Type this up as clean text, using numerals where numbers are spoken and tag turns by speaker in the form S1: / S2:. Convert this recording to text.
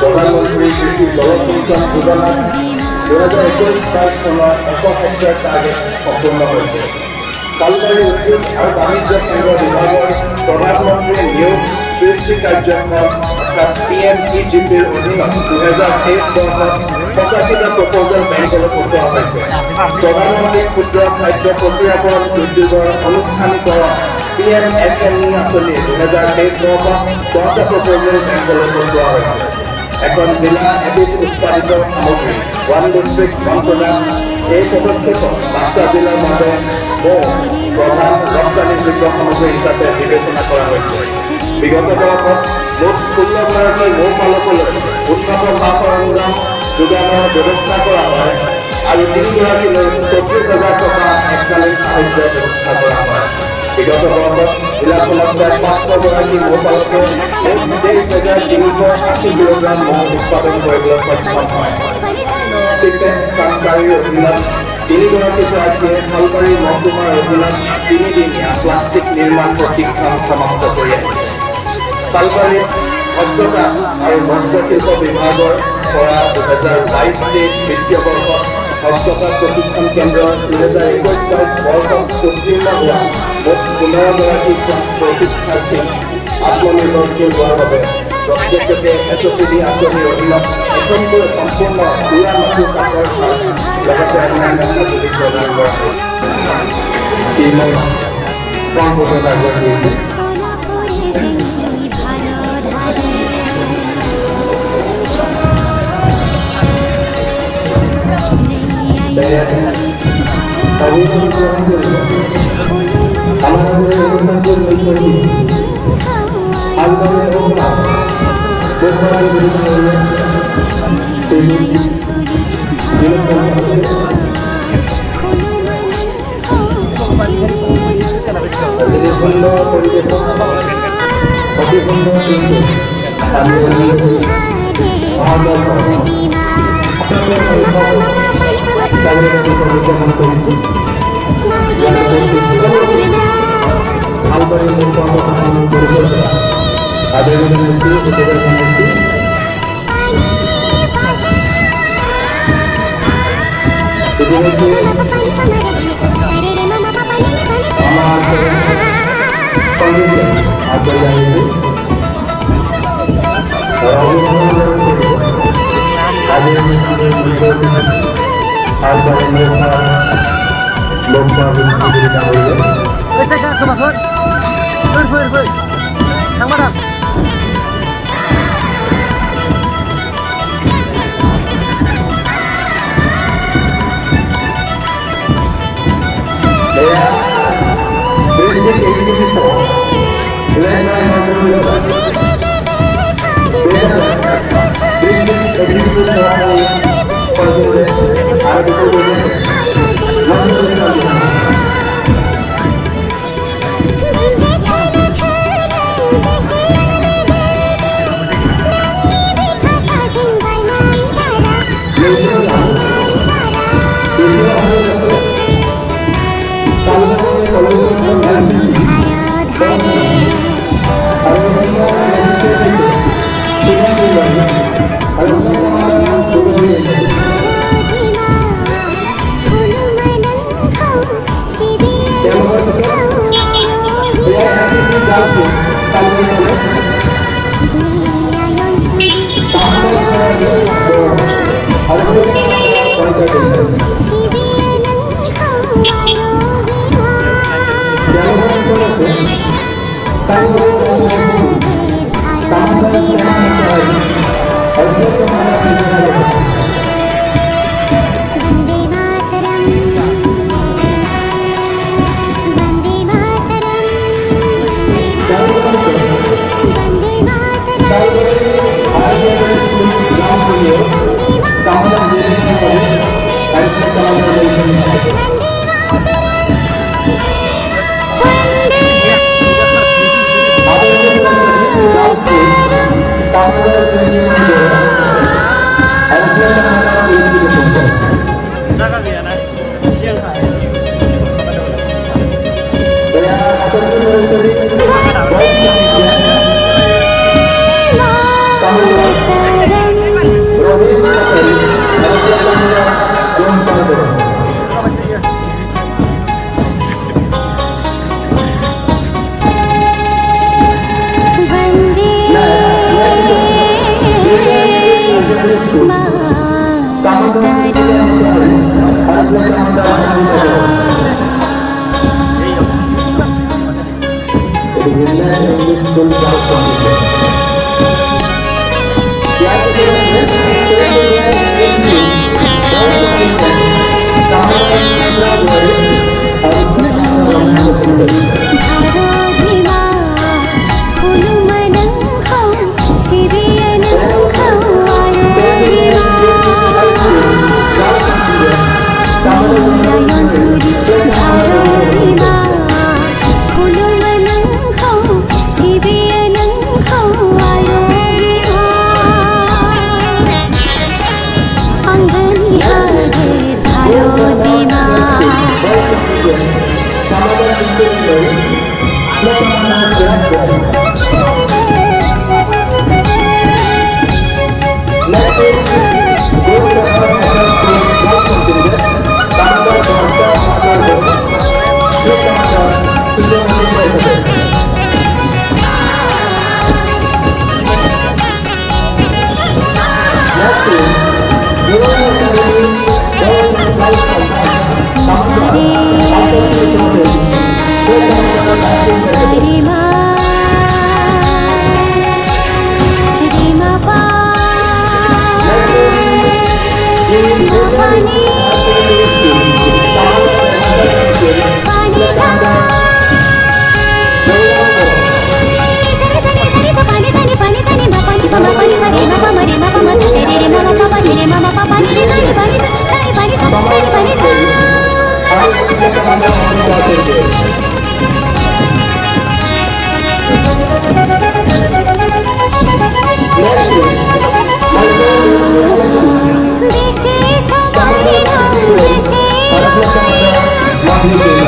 S1: প্রধানমন্ত্রী কৃষি জলসিঞ্চন যোজনা 2021 সাল সময় 1 হেক্টর টার্গেট সম্পূর্ণ হয়েছে। কালকাৰী উদ্যোগ আৰু বাণিজ্য কেন্দ্র বিভাগের প্রধানমন্ত্রী নিয়োগ কৃষি কার্যক্রম অর্থাৎ PMEGPৰ অধীনত 2023 বৰ্ষত 85টা প্রপোজাল বেংকলৈ পঠোৱা হৈছে। প্রধানমন্ত্রী ক্ষুদ্র খাদ্য প্রক্রিয়াকরণ উদ্যোগের আনুষ্ঠানিকরণ PMSME আঁচনি 2023 বৰ্ষত 10টা প্রপোজাল বেংকলৈ পঠোৱা হৈছে। এখন জিলা এবিধ উৎপাদিত সামগ্ৰী ওয়ান ডিস্ট্রিক্ট ওয়ান প্রোডাক্ট এই পদক্ষেপত 5টা জিলাৰ বাবে প্ৰধান ৰপ্তানিযোগ্য সামগ্ৰী হিচাপে বিবেচনা কৰা হৈছে। বিগত বৰ্ষত মুঠ 16গৰাকী মৌ পালকলৈ উন্নত সা সৰঞ্জাম যোগানৰ ব্যৱস্থা কৰা হয় আৰু 3গৰাকীলৈ 25,000 টকা এককালীন সাহায্য ব্যৱস্থা কৰা হয়। বিগত বৰ্ষত জিলাখনত প্ৰায় 500গৰাকী মৌ পালকে 23,380 কিলোগ্ৰাম মৌ উৎপাদন কৰিবলৈ সক্ষম হয়। কালকাৰীৰ অধীনত 3গৰাকী প্ৰাৰ্থীয়ে কালকাৰী মহকুমাৰ অধীনত 3দিনীয়া প্লাষ্টিক নিৰ্মাণ প্ৰশিক্ষণ সমাপ্ত কৰি আহিছে। কালকাৰীত হস্ততাঁত আৰু বস্ত্ৰশিল্প বিভাগৰ পৰা 2022 বিত্তীয় বৰ্ষত হস্ততাঁত প্ৰশিক্ষণ কেন্দ্ৰৰ 2021 বৰ্ষত উত্তীৰ্ণ হোৱা মুঠ 15গৰাকী প্ৰশিক্ষাৰ্থী আত্মনিৰ্ভৰশীল হোৱাৰ বাবে প্ৰত্যেককে SOPD আঁচনিৰ অধীনত এখনকৈ সম্পূৰ্ণ পুৰা মাটি কাঠৰ ঘৰ লগতে অন্যান্য সঁজুলি প্ৰদান কৰা
S2: This is how I know, this is